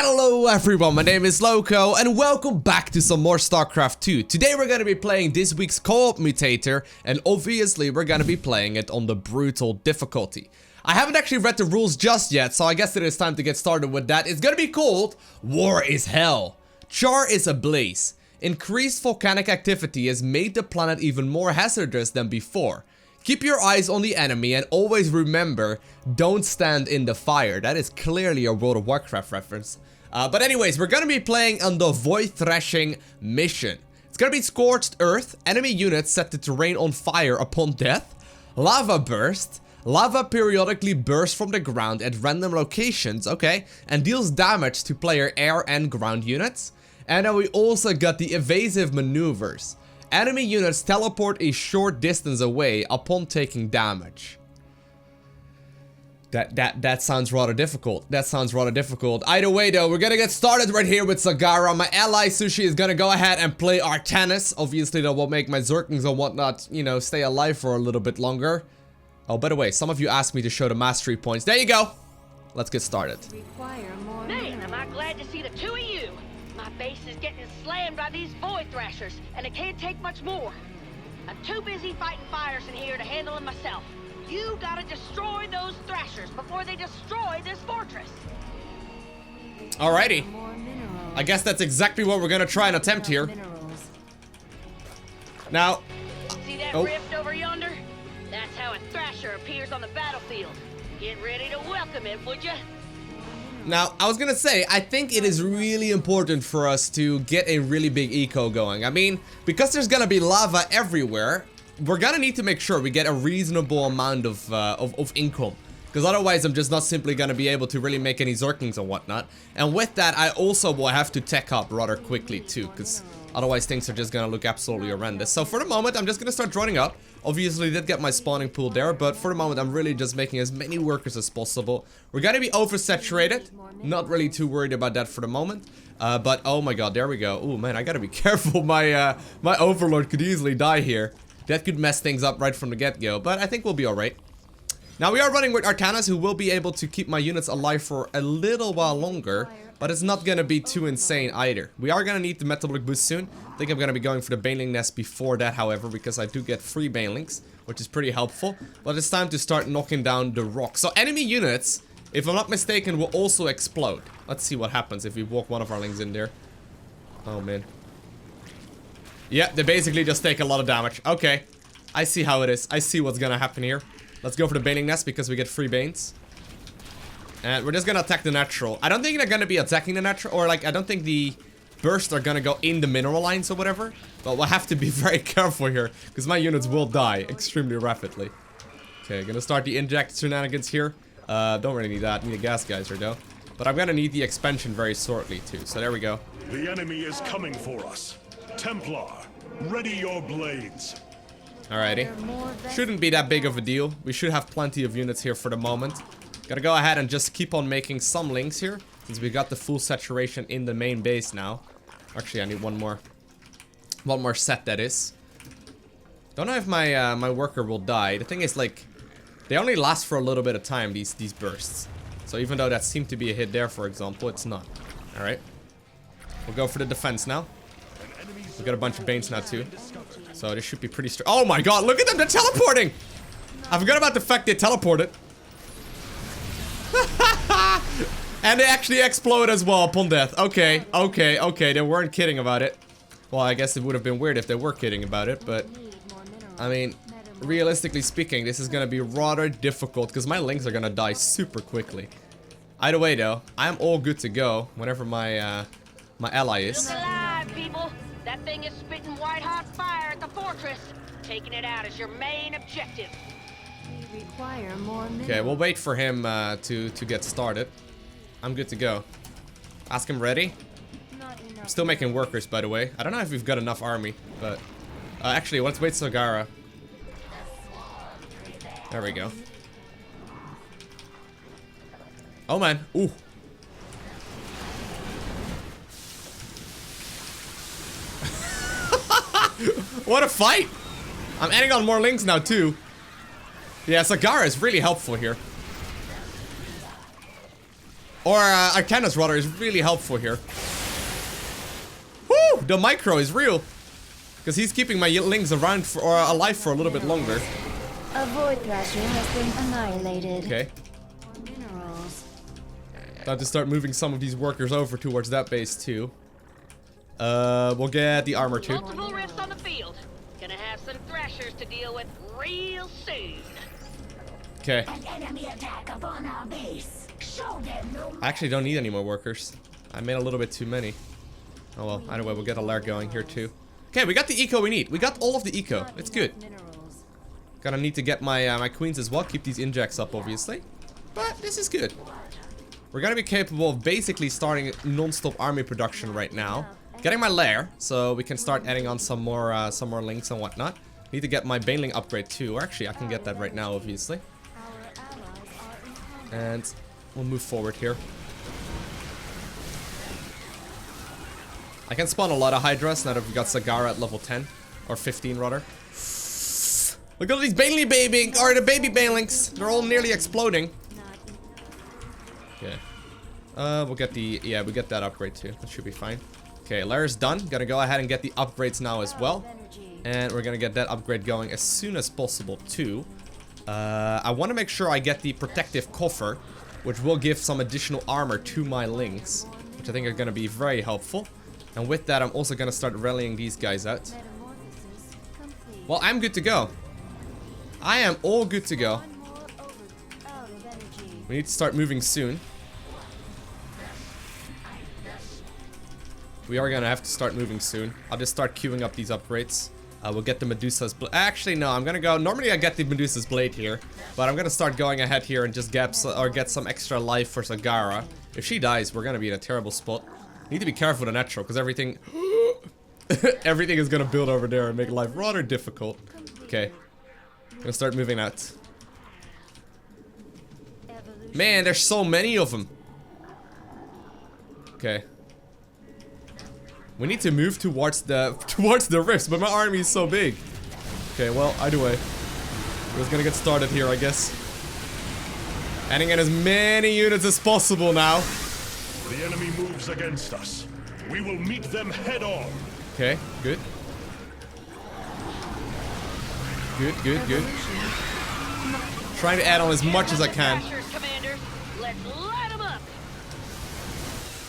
Hello everyone, my name is Lowko and welcome back to some more StarCraft 2. Today we're gonna be playing this week's co-op Mutator, and obviously we're gonna be playing it on the brutal difficulty. I haven't actually read the rules just yet, so I guess it is time to get started with that. It's gonna be called War is Hell. Char is ablaze. Increased volcanic activity has made the planet even more hazardous than before. Keep your eyes on the enemy and always remember, don't stand in the fire. That is clearly a World of Warcraft reference. But anyways, we're gonna be playing on the Void Thrashing mission. It's gonna be Scorched Earth, enemy units set the terrain on fire upon death, lava burst, lava periodically bursts from the ground at random locations, okay, and deals damage to player air and ground units. And then we also got the evasive maneuvers. Enemy units teleport a short distance away upon taking damage. That sounds rather difficult. That sounds rather difficult. Either way though, we're gonna get started right here with Zagara. My ally Sushi is gonna go ahead and play Artanis. Obviously that will make my Zerglings and whatnot, you know, stay alive for a little bit longer. Oh, by the way, some of you asked me to show the mastery points. There you go. Let's get started. Man, am I glad to see the two of you. My base is getting slammed by these void thrashers, and it can't take much more. I'm too busy fighting fires in here to handle them myself. You gotta destroy those thrashers before they destroy this fortress. Alrighty. I guess that's exactly what we're gonna try and attempt here. Now, see that rift over yonder? That's how a thrasher appears on the battlefield. Get ready to welcome it, would ya? Now, I was gonna say, I think it is really important for us to get a really big eco going. I mean, because there's gonna be lava everywhere, we're gonna need to make sure we get a reasonable amount of income. Because otherwise, I'm just not simply gonna be able to really make any Zerglings and whatnot. And with that, I also will have to tech up rather quickly too, because otherwise things are just gonna look absolutely horrendous. So for the moment, I'm just gonna start joining up. Obviously, did get my spawning pool there, but for the moment, I'm really just making as many workers as possible. We're gonna be oversaturated. Not really too worried about that for the moment. But oh my god, there we go. Oh man, I gotta be careful. My my Overlord could easily die here. That could mess things up right from the get-go, but I think we'll be alright. Now, we are running with Artanis, who will be able to keep my units alive for a little while longer, but it's not gonna be too insane either. We are gonna need the metabolic boost soon. I think I'm gonna be going for the Baneling Nest before that, however, because I do get free Banelings, which is pretty helpful. But it's time to start knocking down the rock. So enemy units, if I'm not mistaken, will also explode. Let's see what happens if we walk one of our lings in there. Oh man. Yeah, they basically just take a lot of damage. Okay, I see how it is. I see what's gonna happen here. Let's go for the Baneling Nest because we get free Banes. And we're just gonna attack the natural. I don't think they're gonna be attacking the natural, or like, I don't think the bursts are gonna go in the mineral lines or whatever. But we'll have to be very careful here, because my units will die extremely rapidly. Okay, gonna start the inject shenanigans here. Don't really need that. Need a gas geyser though. But I'm gonna need the expansion very shortly too. So there we go. The enemy is coming for us. Templar, ready your blades. Alrighty. Shouldn't be that big of a deal. We should have plenty of units here for the moment. Gotta go ahead and just keep on making some links here, since we got the full saturation in the main base now. Actually, I need one more set, that is. Don't know if my my worker will die. The thing is, like, they only last for a little bit of time, these bursts. So even though that seemed to be a hit there, for example, it's not. Alright. We'll go for the defense now. We got a bunch of Banes now too. So this should be pretty strong. Oh my god, look at them, they're teleporting! I forgot about the fact they teleported. And they actually explode as well upon death. Okay, okay, okay, they weren't kidding about it. Well, I guess it would have been weird if they were kidding about it, but I mean, realistically speaking, this is gonna be rather difficult because my links are gonna die super quickly. Either way though, I'm all good to go whenever my my ally is. Look alive, people! That thing is spitting white-hot fire at the fortress. Taking it out is your main objective. We require more minerals. Okay, we'll wait for him to get started. I'm good to go. Ask him ready. I'm still making workers, by the way. I don't know if we've got enough army, but actually, let's wait Zagara. There we go. Oh man, ooh. What a fight! I'm adding on more links now too. Yeah, Zagara is really helpful here. Or Arcanus rather, is really helpful here. Woo! The micro is real. Because he's keeping my lings around for, or alive for a little bit longer. A void thrasher has been annihilated. Okay. Minerals. Time to start moving some of these workers over towards that base too. We'll get the armor too. Multiple rifts on the field. Gonna have some thrashers to deal with real soon. Okay. An enemy attack upon our base. Show them no. I actually don't need any more workers. I made a little bit too many. Oh well, either way, we'll get a lair going here too. Okay, we got the eco we need. We got all of the eco. It's good. Minerals. Gonna need to get my my queens as well. Keep these injects up, obviously. But this is good. We're gonna be capable of basically starting non-stop army production right now. Getting my lair, so we can start adding on some more links and whatnot. Need to get my baneling upgrade too. Or actually, I can get that right now, obviously. And we'll move forward here. I can spawn a lot of Hydras now that we got Zagara at level 10. Or 15, rather. Look at all these baby the baby banelings. They're all nearly exploding. Okay. We'll get the, yeah, we get that upgrade too. That should be fine. Okay, lair's done. Gonna go ahead and get the upgrades now as well. And we're gonna get that upgrade going as soon as possible too. I want to make sure I get the protective coffer, which will give some additional armor to my lings, which I think are gonna be very helpful. And with that, I'm also gonna start rallying these guys out. Metamorphosis complete. Well, I'm good to go. I am all good to go. One more out of energy. We need to start moving soon. We are gonna have to start moving soon. I'll just start queuing up these upgrades. We'll get the Medusa's blade. Actually, no, I'm gonna go. Normally, I get the Medusa's blade here, but I'm gonna start going ahead here and just get some extra life for Zagara. If she dies, we're gonna be in a terrible spot. Need to be careful with the natural, because everything everything is gonna build over there and make life rather difficult. Okay, gonna start moving out. Evolution. Man, there's so many of them. Okay. We need to move towards the rifts, but my army is so big. Okay, well, either way. We're just gonna get started here, I guess. Adding in as many units as possible now. The enemy moves against us. We will meet them head on. Okay, good. Good. Trying to add on as much as I can. Thrashers, Commander. Let's light 'em up.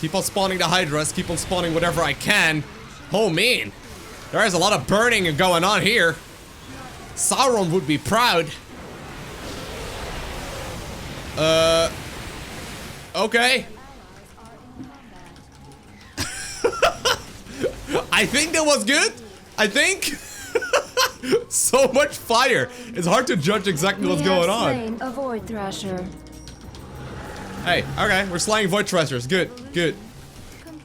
Keep on spawning the Hydras, keep on spawning whatever I can. Oh man, there is a lot of burning going on here. Sauron would be proud. Okay. I think that was good. I think. So much fire. It's hard to judge exactly what's going on. Slain a void thrasher. Hey, okay, we're slaying void thrashers. Good.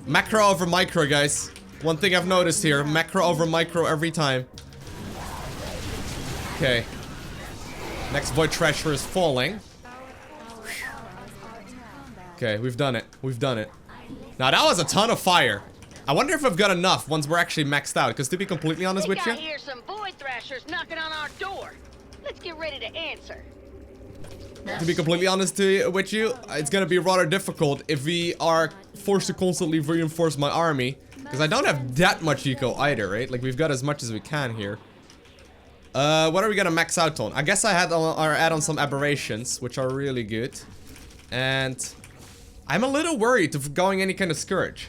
Macro over micro, guys. One thing I've noticed here, macro over micro every time. Okay. Next void thrasher is falling. Okay, we've done it. Now that was a ton of fire. I wonder if I've got enough once we're actually maxed out, because to be completely honest with you, I hear some void thrashers knocking on our door. Let's get ready to answer. to be completely honest with you, it's gonna be rather difficult if we are forced to constantly reinforce my army, because I don't have that much eco either, right? Like, we've got as much as we can here. What are we gonna max out on? I guess I had add on some aberrations, which are really good. And I'm a little worried of going any kind of Scourge.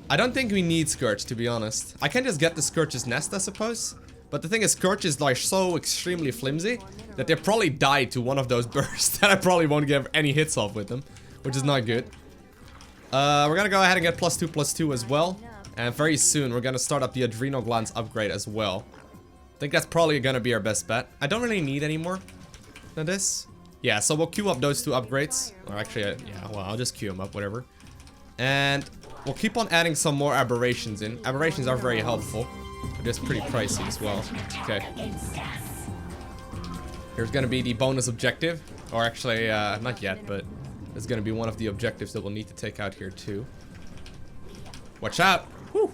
I don't think we need Scourge, to be honest. I can just get the Scourge's nest, I suppose. But the thing is, Scourge is like so extremely flimsy that they probably die to one of those bursts that I probably won't get any hits off with them, which is not good. We're gonna go ahead and get +2/+2 as well. And very soon, we're gonna start up the Adrenal Glands upgrade as well. I think that's probably gonna be our best bet. I don't really need any more than this. Yeah, so we'll queue up those two upgrades. Or actually, yeah, well, I'll just queue them up, whatever. And we'll keep on adding some more aberrations in. Aberrations are very helpful. They're just pretty pricey as well. Okay. Here's gonna be the bonus objective. Or actually, not yet, but it's gonna be one of the objectives that we'll need to take out here too. Watch out! Whew.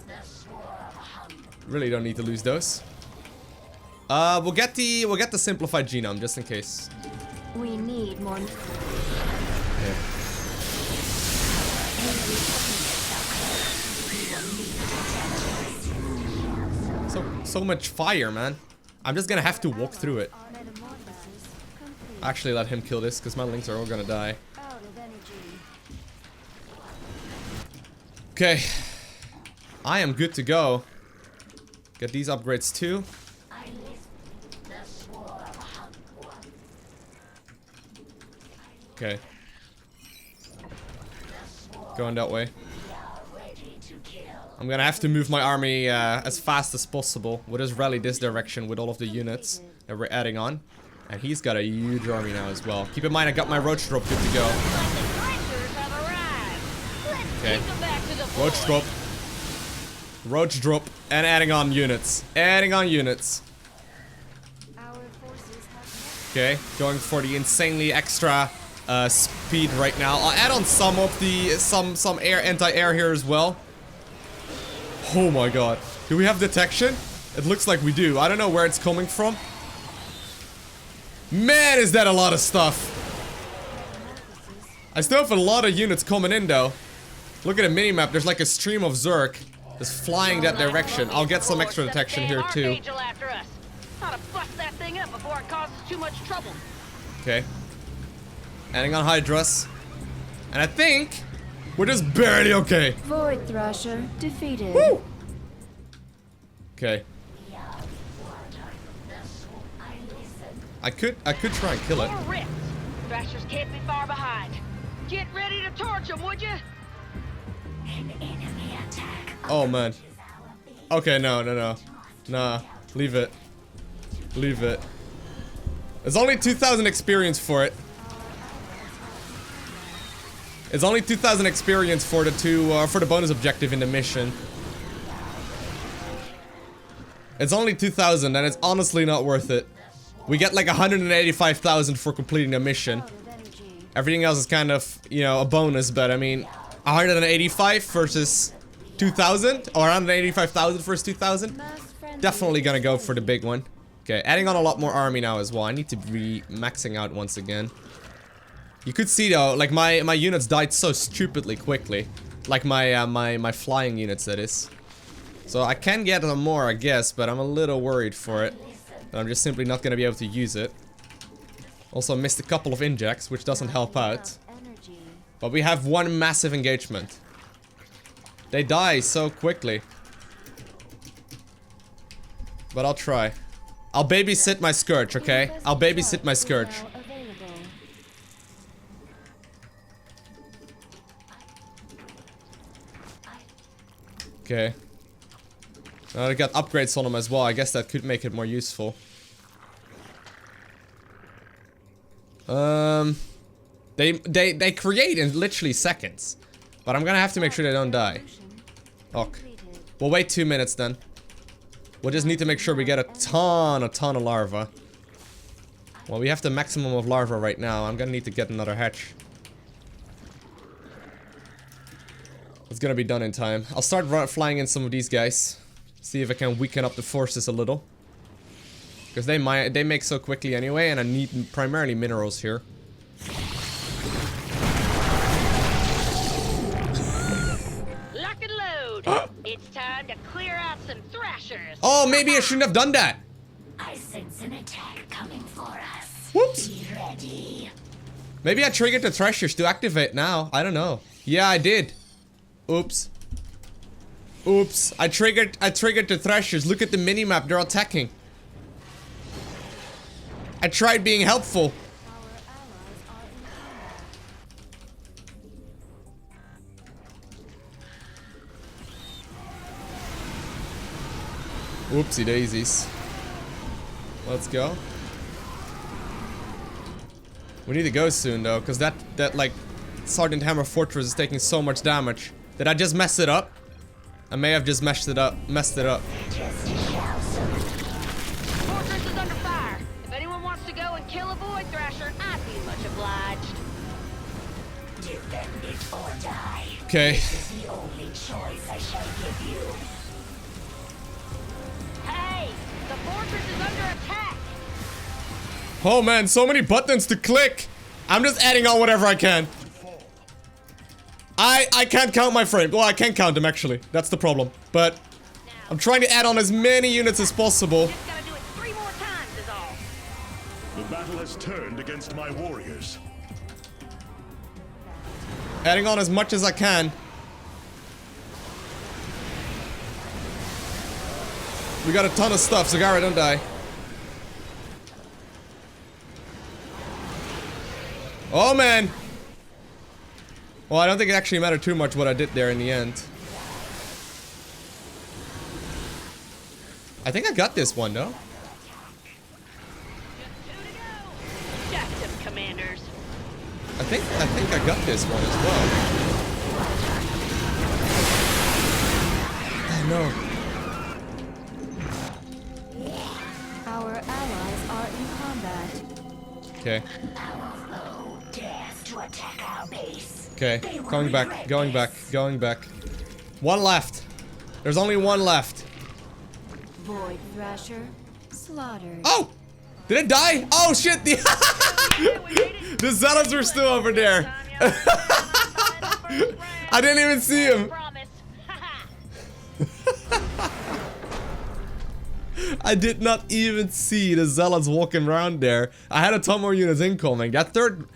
Really don't need to lose those. We'll get the simplified genome just in case. We need more. Yeah. So much fire, man. I'm just gonna have to walk through it. Actually, let him kill this, because my links are all gonna die. Okay. I am good to go. Get these upgrades too. Okay. Going that way. I'm gonna have to move my army as fast as possible. We'll just rally this direction with all of the units that we're adding on. And he's got a huge army now as well. Keep in mind I got my roach drop good to go. Okay. Roach drop. Roach drop. And adding on units. Adding on units. Okay. Going for the insanely extra speed right now. I'll add on some of the some air anti-air here as well. Oh my god. Do we have detection? It looks like we do. I don't know where it's coming from. Man, is that a lot of stuff. I still have a lot of units coming in though. Look at the minimap. There's like a stream of Zerg just flying that direction. I'll get some extra detection here too. Okay. Adding on Hydras. And I think we're just barely okay. Void Thrasher defeated. Woo! Okay. I could try and kill it. Thrashers can't be far behind. Get ready to torch them, would you? An enemy attack. Oh man. Okay, no. Nah, leave it. Leave it. There's only 2,000 experience for it. It's only 2,000 experience for the for the bonus objective in the mission. It's only 2,000 and it's honestly not worth it. We get like 185,000 for completing the mission. Everything else is kind of, you know, a bonus, but I mean, 185 versus 2,000 or 185,000 versus 2,000. Definitely gonna go for the big one. Okay, adding on a lot more army now as well. I need to be maxing out once again. You could see though, like my units died so stupidly quickly. Like my my flying units, that is. So I can get them more, I guess, but I'm a little worried for it. And I'm just simply not gonna be able to use it. Also missed a couple of injects, which doesn't help out. But we have one massive engagement. They die so quickly. But I'll try. I'll babysit my Scourge, okay? I'll babysit my Scourge. Okay. Now I got upgrades on them as well. I guess that could make it more useful. They create in literally seconds. But I'm gonna have to make sure they don't die. Ok. We'll wait 2 minutes then. We'll just need to make sure we get a ton of larvae. Well, we have the maximum of larvae right now. I'm gonna need to get another hatch. It's gonna be done in time. I'll start flying in some of these guys. See if I can weaken up the forces a little. Because they make so quickly anyway, and I need primarily minerals here. Lock and load. It's time to clear out some thrashers. Oh, maybe I shouldn't have done that. I sense an attack coming for us. Whoops. Be ready. Maybe I triggered the thrashers to activate now. I don't know. Yeah, I did. Oops. Oops. I triggered the thrashers. Look at the minimap. They're attacking. I tried being helpful. Oopsie daisies. Let's go. We need to go soon though, because that like Sergeant Hammer Fortress is taking so much damage. Did I just mess it up? I may have just messed it up. Fortress is under fire. If anyone wants to go and kill a Void Thrasher, I'd be much obliged. Defend it or die. Okay. This is the only choice I shall give you. Hey, the fortress is under attack. Oh man, so many buttons to click. I'm just adding on whatever I can. I can't count my frame. Well, I can't count them actually. That's the problem. But I'm trying to add on as many units as possible. Just gotta do it 3 more times is all. The battle has turned against my warriors. Adding on as much as I can. We got a ton of stuff. Zagara, don't die. Oh, man. Well, I don't think it actually mattered too much what I did there in the end. I think I got this one, though. Jack them, commanders. I think I got this one as well. Oh, no. Our allies are in combat. Okay. Our foe dares to attack our base. Okay. Going back. Going back. Going back. One left. There's only one left. Void Thrasher slaughtered. Oh! Did it die? Oh, shit! The, the zealots were still over there. I didn't even see him. I did not even see the zealots walking around there. I had a ton more units incoming. That third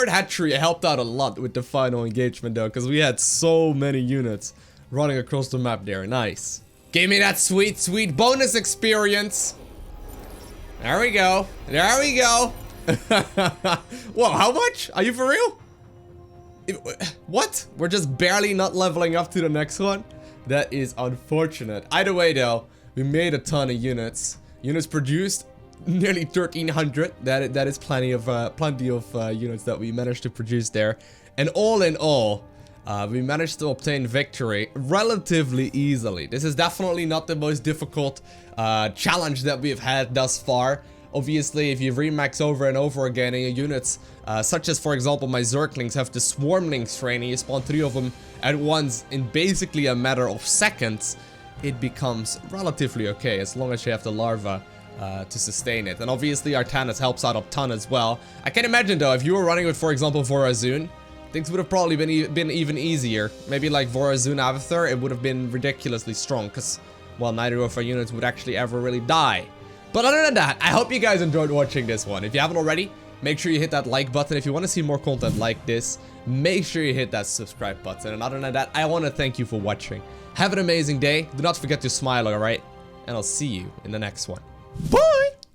hatchery helped out a lot with the final engagement though, because we had so many units running across the map there. Nice. Give me that sweet, sweet bonus experience. There we go. There we go. Whoa, how much? Are you for real? What? We're just barely not leveling up to the next one? That is unfortunate. Either way though, we made a ton of units. Units produced nearly 1,300. That is plenty of units that we managed to produce there. And all in all, we managed to obtain victory relatively easily. This is definitely not the most difficult challenge that we've had thus far. Obviously, if you remax over and over again and your units, such as for example my Zerglings have the Swarmlings training, you spawn 3 of them at once in basically a matter of seconds, it becomes relatively okay as long as you have the larva to sustain it. And obviously Artanis helps out a ton as well. I can imagine though, if you were running with for example Vorazun, things would have probably been even easier. Maybe like Vorazun Avatar, it would have been ridiculously strong because, well, neither of our units would actually ever really die. But other than that, I hope you guys enjoyed watching this one. If you haven't already, make sure you hit that like button. If you want to see more content like this, make sure you hit that subscribe button. And other than that, I want to thank you for watching. Have an amazing day. Do not forget to smile, alright? And I'll see you in the next one. Bye!